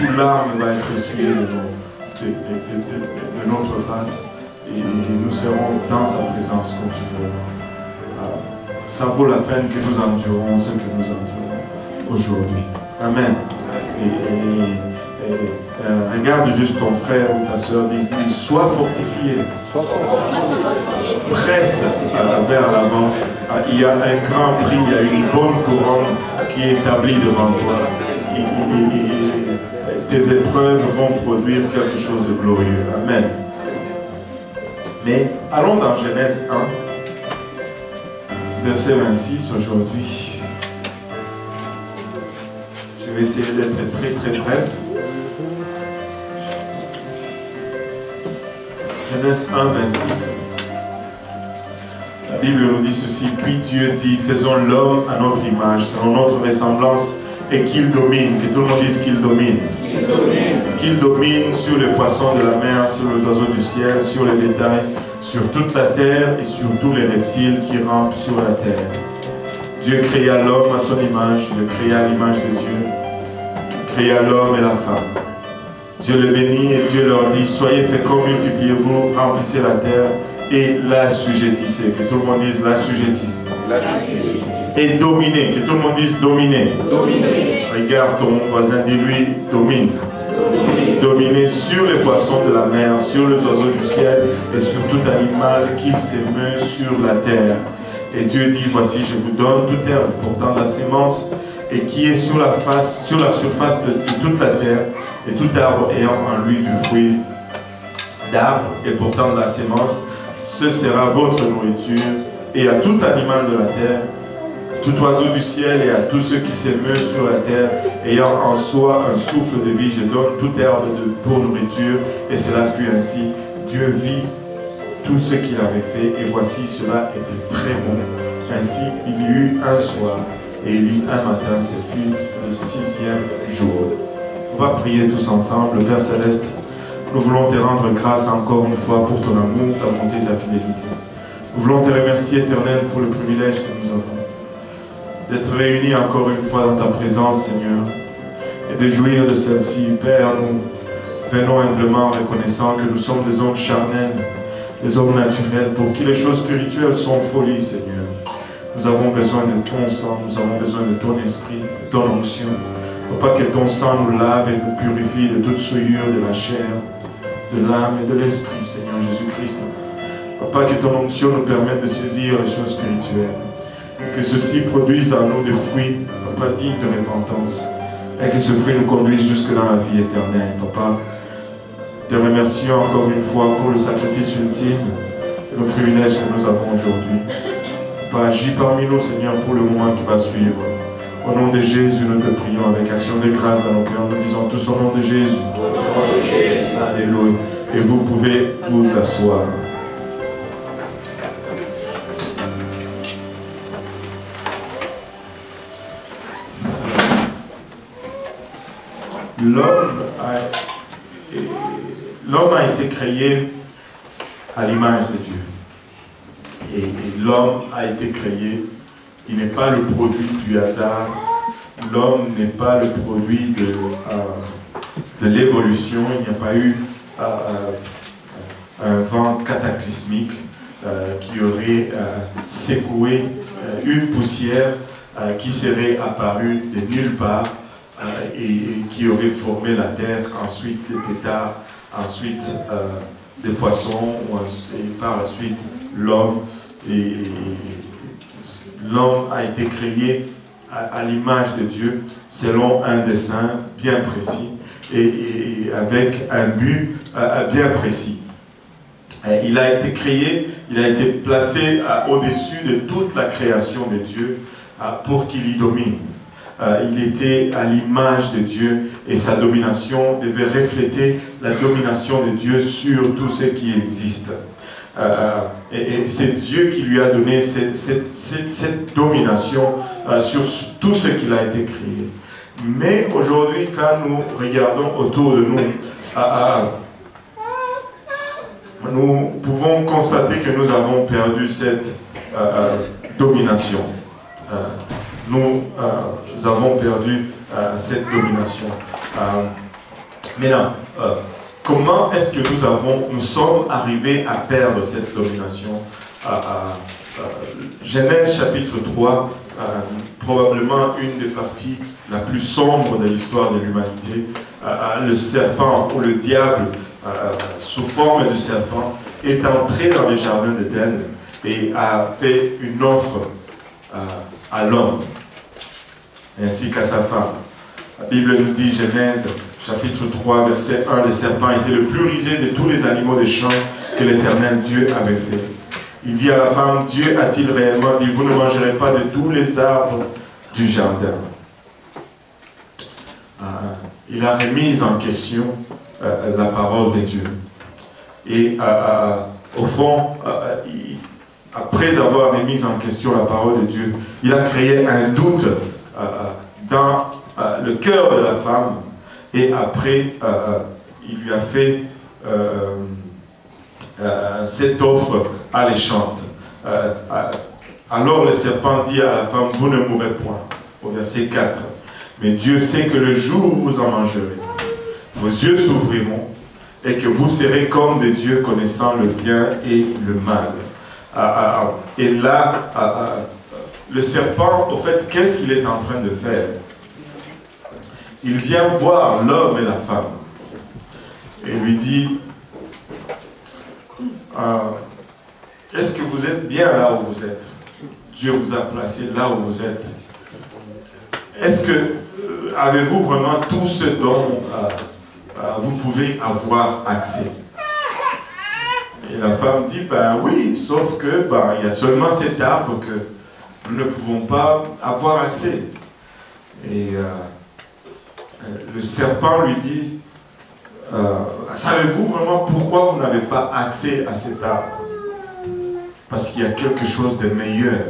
toute larme va être essuyée de notre face et nous serons dans sa présence continuellement. Ça vaut la peine que nous endurons ce que nous endurons aujourd'hui. Amen. Regarde juste ton frère ou ta soeur, dis sois fortifié. Presse vers l'avant. Il y a un grand prix, il y a une bonne couronne qui est établie devant toi. Tes épreuves vont produire quelque chose de glorieux. Amen. Mais allons dans Genèse 1, verset 26 aujourd'hui. Je vais essayer d'être très bref. Genèse 1, 26. La Bible nous dit ceci. Puis Dieu dit, faisons l'homme à notre image, selon notre ressemblance, et qu'il domine. Que tout le monde dise qu'il domine. Qu'il domine sur les poissons de la mer, sur les oiseaux du ciel, sur les bétails, sur toute la terre et sur tous les reptiles qui rampent sur la terre. Dieu créa l'homme à son image, il le créa à l'image de Dieu. Il créa l'homme et la femme. Dieu les bénit et Dieu leur dit, soyez féconds, multipliez-vous, remplissez la terre et l'assujettissez. Que tout le monde dise l'assujettissez. Et dominez. Que tout le monde dise dominer. Regarde ton voisin, dis-lui domine. Dominez sur les poissons de la mer, sur les oiseaux du ciel et sur tout animal qui s'émeut sur la terre. Et Dieu dit, voici, je vous donne toute herbe portant la sémence et qui est sur la surface de toute la terre, et tout arbre ayant en lui du fruit d'arbre et portant la sémence, ce sera votre nourriture. Et à tout animal de la terre, tout oiseau du ciel et à tous ceux qui s'émeuvent sur la terre, ayant en soi un souffle de vie, je donne toute herbe pour nourriture. Et cela fut ainsi. Dieu vit tout ce qu'il avait fait, et voici, cela était très bon. Ainsi, il y eut un soir, et il y eut un matin, ce fut le 6e jour. On va prier tous ensemble. Père Céleste, nous voulons te rendre grâce encore une fois pour ton amour, ta bonté et ta fidélité. Nous voulons te remercier, Éternel, pour le privilège que nous avons d'être réunis encore une fois dans ta présence, Seigneur, et de jouir de celle-ci. Père, nous venons humblement reconnaissant que nous sommes des hommes charnels, des hommes naturels, pour qui les choses spirituelles sont folie, Seigneur. Nous avons besoin de ton sang, nous avons besoin de ton esprit, de ton onction. Papa, que ton sang nous lave et nous purifie de toute souillure de la chair, de l'âme et de l'esprit, Seigneur Jésus-Christ. Papa, que ton onction nous permette de saisir les choses spirituelles. Que ceci produise en nous des fruits, Papa, dignes de repentance. Et que ce fruit nous conduise jusque dans la vie éternelle, Papa. Te remercions encore une fois pour le sacrifice ultime et le privilège que nous avons aujourd'hui. Papa, agis parmi nous, Seigneur, pour le moment qui va suivre. Au nom de Jésus, nous te prions avec action de grâce dans nos cœurs. Nous disons tous au nom de Jésus. Alléluia. Et vous pouvez vous asseoir. L'homme a été créé à l'image de Dieu. Et l'homme a été créé, il n'est pas le produit du hasard. L'homme n'est pas le produit de l'évolution. Il n'y a pas eu un vent cataclysmique qui aurait secoué une poussière qui serait apparue de nulle part et qui aurait formé la terre, ensuite des pétards, ensuite des poissons, et par la suite l'homme. L'homme a été créé à l'image de Dieu, selon un dessein bien précis et avec un but bien précis. Il a été créé, il a été placé au-dessus de toute la création de Dieu pour qu'il y domine. Il était à l'image de Dieu et sa domination devait refléter la domination de Dieu sur tout ce qui existe. Et c'est Dieu qui lui a donné cette domination sur tout ce qu'il a été créé. Mais aujourd'hui, quand nous regardons autour de nous, nous pouvons constater que nous avons perdu cette domination. Nous avons perdu cette domination. Maintenant, comment est-ce que nous sommes arrivés à perdre cette domination? Genèse chapitre 3, probablement une des parties la plus sombre de l'histoire de l'humanité. Le serpent ou le diable, sous forme de serpent, est entré dans les jardins d'Éden et a fait une offre à l'homme, ainsi qu'à sa femme. La Bible nous dit, Genèse chapitre 3, verset 1, le serpent était le plus rusé de tous les animaux des champs que l'Éternel Dieu avait fait. Il dit à la femme, Dieu a-t-il réellement dit, vous ne mangerez pas de tous les arbres du jardin? Il a remis en question la parole de Dieu. Et au fond, après avoir remis en question la parole de Dieu, il a créé un doute dans le cœur de la femme. Et après, il lui a fait cette offre alléchante. Alors le serpent dit à la femme, vous ne mourrez point. Au verset 4. Mais Dieu sait que le jour où vous en mangerez, vos yeux s'ouvriront et que vous serez comme des dieux connaissant le bien et le mal. Et là, le serpent, au fait, qu'est-ce qu'il est en train de faire? Il vient voir l'homme et la femme et lui dit, est-ce que vous êtes bien là où vous êtes? Dieu vous a placé là où vous êtes. Est-ce que avez-vous vraiment tout ce dont vous pouvez avoir accès? Et la femme dit, ben oui, sauf que il y a seulement cet arbre que nous ne pouvons pas avoir accès. Et le serpent lui dit, savez-vous vraiment pourquoi vous n'avez pas accès à cet arbre? Parce qu'il y a quelque chose de meilleur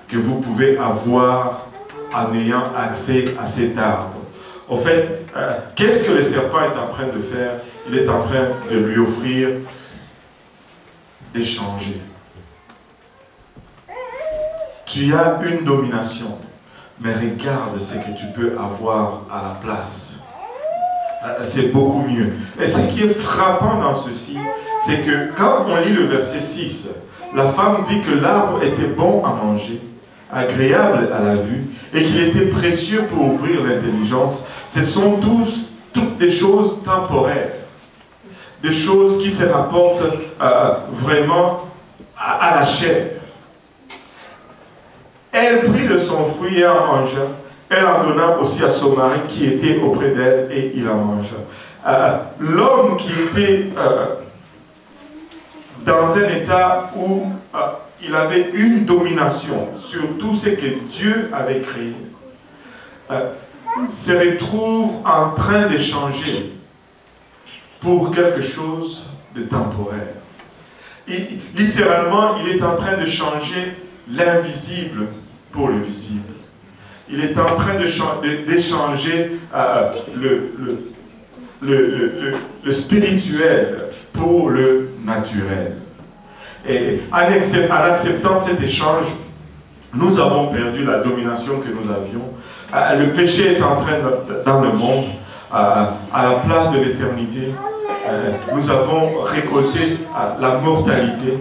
que vous pouvez avoir en ayant accès à cet arbre. Au fait, qu'est-ce que le serpent est en train de faire? Il est en train de lui offrir d'échanger. Tu as une domination, mais regarde ce que tu peux avoir à la place. C'est beaucoup mieux. Et ce qui est frappant dans ceci, c'est que quand on lit le verset 6, la femme vit que l'arbre était bon à manger, agréable à la vue, et qu'il était précieux pour ouvrir l'intelligence. Ce sont toutes des choses temporaires, des choses qui se rapportent vraiment à la chair. Elle prit de son fruit et en mangea. Elle en donna aussi à son mari qui était auprès d'elle et il en mangea. L'homme qui était dans un état où il avait une domination sur tout ce que Dieu avait créé, se retrouve en train d'échanger pour quelque chose de temporaire. Littéralement, il est en train de changer l'invisible pour le visible. Il est en train d'échanger le spirituel pour le naturel. Et en acceptant cet échange, nous avons perdu la domination que nous avions. Le péché est entré dans le monde. À la place de l'éternité, nous avons récolté la mortalité.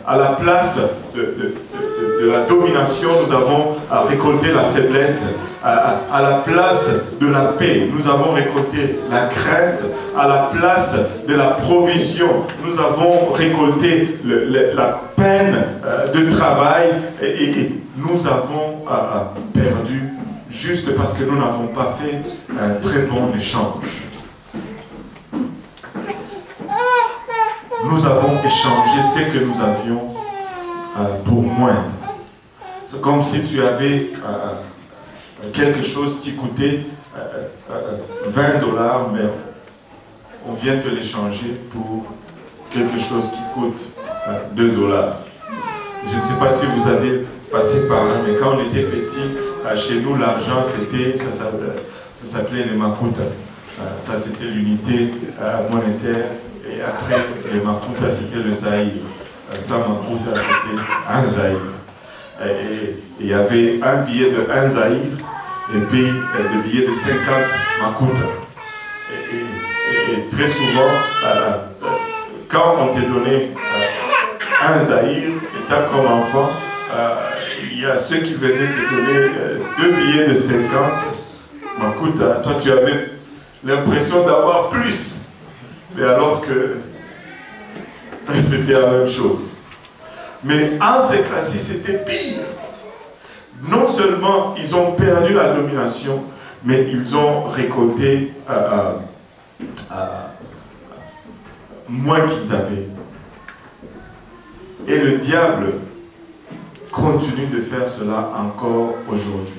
À la place de la domination, nous avons récolté la faiblesse. À la place de la paix, nous avons récolté la crainte. À la place de la provision, nous avons récolté la peine de travail. Et nous avons perdu juste parce que nous n'avons pas fait un très bon échange. Nous avons échangé ce que nous avions pour moindre. C'est comme si tu avais quelque chose qui coûtait 20 $, mais on vient te l'échanger pour quelque chose qui coûte 2 $. Je ne sais pas si vous avez passé par là, mais quand on était petit, chez nous, l'argent, ça s'appelait les makuta. Ça, c'était l'unité monétaire. Et après, les makuta, c'était le zaïre. 100 makuta, c'était un zaïre. Et il y avait un billet de 1 zaïre et puis des billets de 50 makuta. Et très souvent, quand on t'a donné un Zahir, et t'as comme enfant, il y a ceux qui venaient te donner 2 billets de 50. Bah, écoute, toi tu avais l'impression d'avoir plus, mais alors que c'était la même chose. Mais en Sécratie, c'était pire. Non seulement ils ont perdu la domination, mais ils ont récolté moins qu'ils avaient. Et le diable continue de faire cela encore aujourd'hui.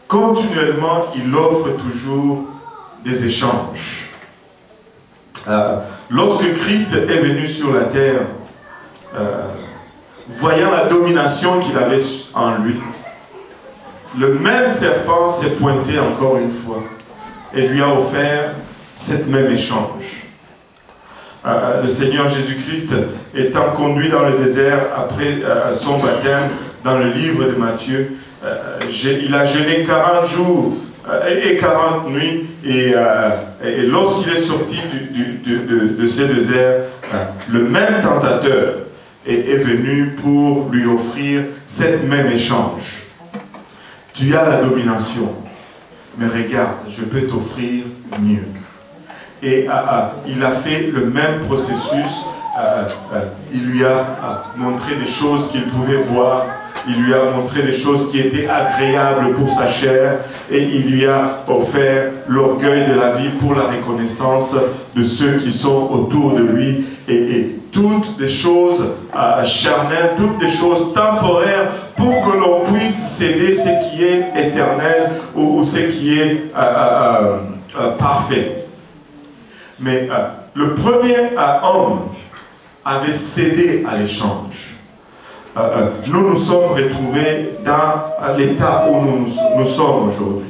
Continuellement, il offre toujours des échanges. Lorsque Christ est venu sur la terre, voyant la domination qu'il avait en lui, le même serpent s'est pointé encore une fois et lui a offert cette même échange. Le Seigneur Jésus-Christ étant conduit dans le désert après son baptême, dans le livre de Matthieu, il a jeûné 40 jours et 40 nuits, et lorsqu'il est sorti de ce désert, le même tentateur est venu pour lui offrir cette même échange. Tu as la domination, mais regarde, je peux t'offrir mieux. Et il a fait le même processus. Il lui a montré des choses qu'il pouvait voir. Il lui a montré des choses qui étaient agréables pour sa chair. Et il lui a offert l'orgueil de la vie pour la reconnaissance de ceux qui sont autour de lui. Et toutes des choses charnelles, toutes des choses temporaires pour que l'on puisse céder ce qui est éternel ou ce qui est parfait. Mais le premier homme avait cédé à l'échange. Nous nous sommes retrouvés dans l'état où nous sommes aujourd'hui.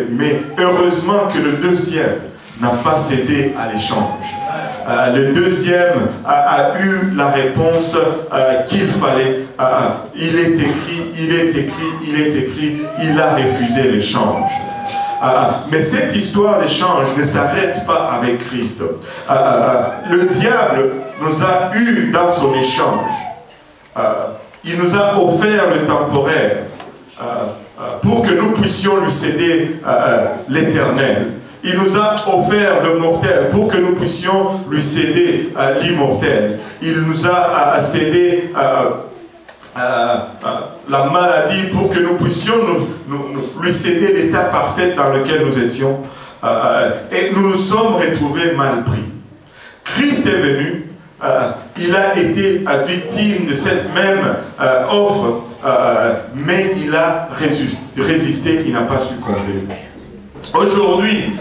Mais heureusement que le deuxième n'a pas cédé à l'échange. Le deuxième a eu la réponse qu'il fallait. Il est écrit, il est écrit, il est écrit, il a refusé l'échange. Mais cette histoire d'échange ne s'arrête pas avec Christ. Le diable nous a eu dans son échange. Il nous a offert le temporaire pour que nous puissions lui céder l'éternel. Il nous a offert le mortel pour que nous puissions lui céder l'immortel. Il nous a cédé la maladie pour que nous puissions lui céder l'état parfait dans lequel nous étions. Et nous nous sommes retrouvés mal pris. Christ est venu, il a été victime de cette même offre, mais il a résisté, il n'a pas succombé. Aujourd'hui,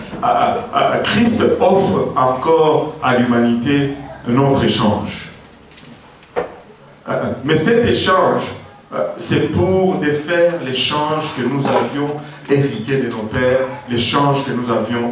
Christ offre encore à l'humanité notre échange. Mais cet échange, c'est pour défaire l'échange que nous avions hérité de nos pères, l'échange que nous avions